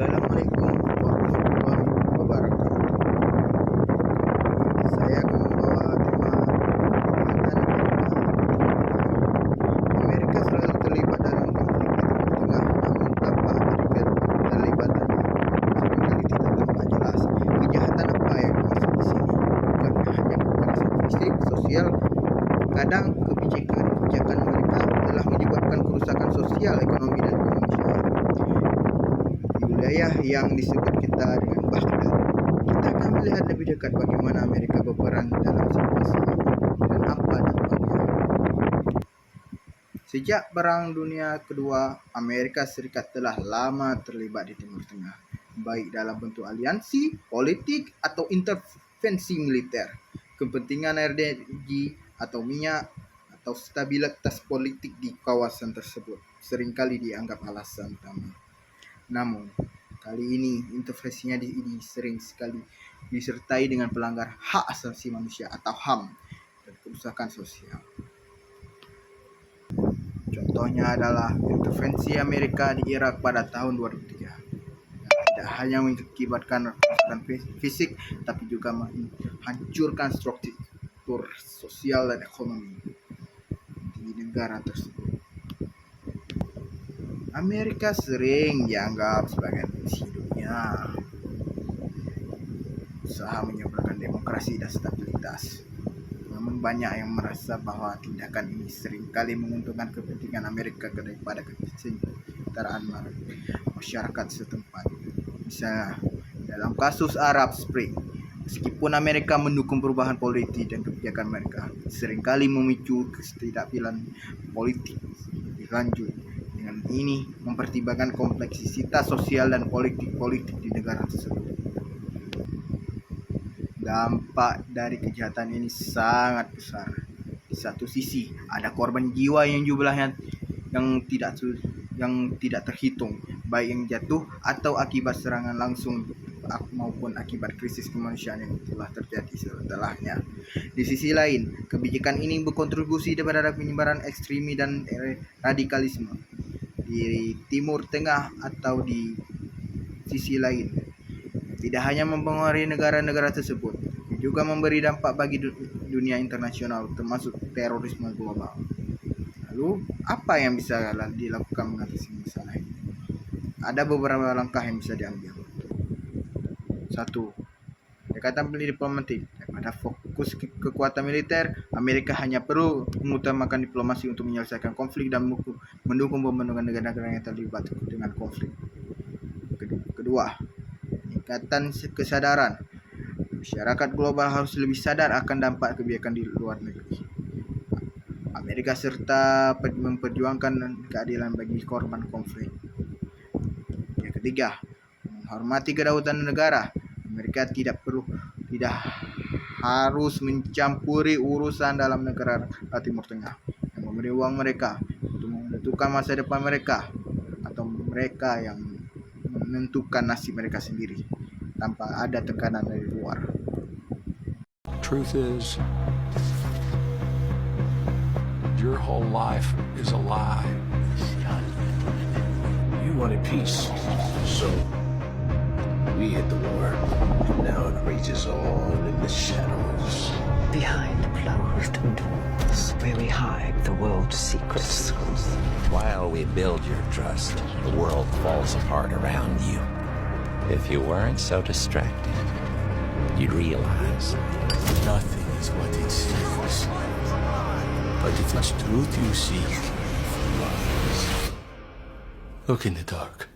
Assalamualaikum warahmatullahi wabarakatuh. Saya akan membawa tema kejahatan Amerika selalu terlibat dalam konflik di Timur Tengah, namun tanpa keterlibatannya seringkali tidak tampak jelas. Kejahatan apa yang masuk di sini? Bukan hanya kekerasan fisik, sosial, kadang kebijakan mereka telah menyebabkan kerusakan sosial, ekonomi, dan kemanusiaan. Di wilayah yang disebut kita dengan Baghdad, kita akan melihat lebih dekat bagaimana Amerika berperan dalam situasi ini dan apa dampaknya. Sejak Perang Dunia Kedua, Amerika Serikat telah lama terlibat di Timur Tengah, baik dalam bentuk aliansi, politik, atau intervensi militer. Kepentingan energi atau minyak atau stabilitas politik di kawasan tersebut seringkali dianggap alasan utama. Namun, kali ini intervensinya sering sekali disertai dengan pelanggaran hak asasi manusia atau HAM dan kerusakan sosial. Contohnya adalah intervensi Amerika di Irak pada tahun 2003 yang tidak hanya mengakibatkan kerusakan fisik, tapi juga menghancurkan struktur sosial dan ekonomi di negara tersebut. Amerika sering dianggap sebagai misi dunia, usaha menyebarkan demokrasi dan stabilitas. Namun banyak yang merasa bahwa tindakan ini seringkali menguntungkan kepentingan Amerika daripada kesejahteraan masyarakat setempat. Misalnya, dalam kasus Arab Spring, meskipun Amerika mendukung perubahan politik dan kebijakan mereka, seringkali memicu ketidakadilan politik lebih lanjut. Dengan ini mempertimbangkan kompleksitas sosial dan politik di negara tersebut. Dampak dari kejahatan ini sangat besar. Di satu sisi, ada korban jiwa yang jumlahnya yang tidak terhitung, baik yang jatuh atau akibat serangan langsung maupun akibat krisis kemanusiaan yang telah terjadi setelahnya. Di sisi lain, kebijakan ini berkontribusi terhadap penyebaran ekstremi dan radikalisme di Timur Tengah atau di sisi lain. Tidak hanya mempengaruhi negara-negara tersebut, juga memberi dampak bagi dunia internasional, termasuk terorisme global. Lalu, apa yang bisa dilakukan mengatasi masalah ini? Ada beberapa langkah yang bisa diambil. 1. Pendekatan diplomatik. Daripada fokus kekuatan militer, Amerika hanya perlu mengutamakan diplomasi untuk menyelesaikan konflik dan mendukung pembentukan negara-negara yang terlibat dengan konflik. Kedua, peningkatan kesadaran. Masyarakat global harus lebih sadar akan dampak kebijakan di luar negeri Amerika serta memperjuangkan keadilan bagi korban konflik. Yang ketiga, menghormati kedaulatan negara. Amerika tidak harus mencampuri urusan dalam negara Timur Tengah yang memberi uang mereka untuk menentukan masa depan mereka, atau mereka yang menentukan nasib mereka sendiri tanpa ada tekanan dari luar. Truth is, your whole life is a lie. You wanted peace, so we hit the war. And now it rages on in the shadows. Behind closed doors, where we hide the world's secrets. While we build your trust, the world falls apart around you. If you weren't so distracted, you'd realize Nothing is what it seems. But if it's truth you seek, look in the dark.